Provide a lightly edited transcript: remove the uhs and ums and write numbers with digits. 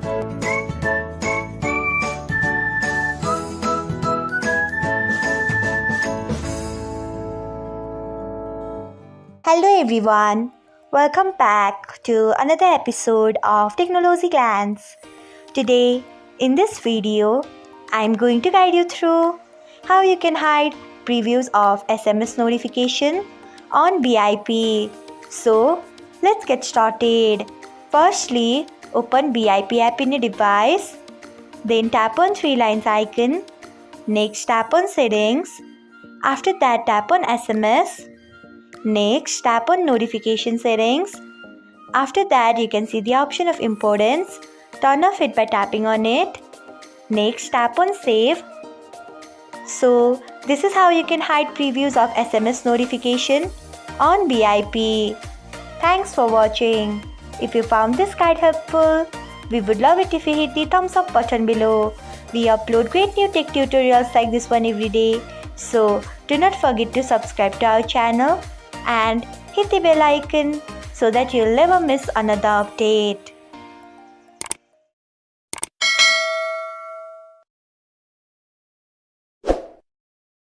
Hello everyone, welcome back to another episode of Technologyglance. Today, in this video, I'm going to guide you through how you can hide previews of SMS notification on BIP. So, let's get started. Firstly, open BIP app in your device. Then tap on three lines icon. Next, tap on settings. After that, tap on SMS. Next, tap on notification settings. After that, you can see the option of importance. Turn off it by tapping on it. Next, tap on save. So, this is how you can hide previews of SMS notification on BIP. Thanks for watching. If you found this guide helpful, we would love it if you hit the thumbs up button below. We upload great new tech tutorials like this one every day. So, do not forget to subscribe to our channel and hit the bell icon so that you'll never miss another update.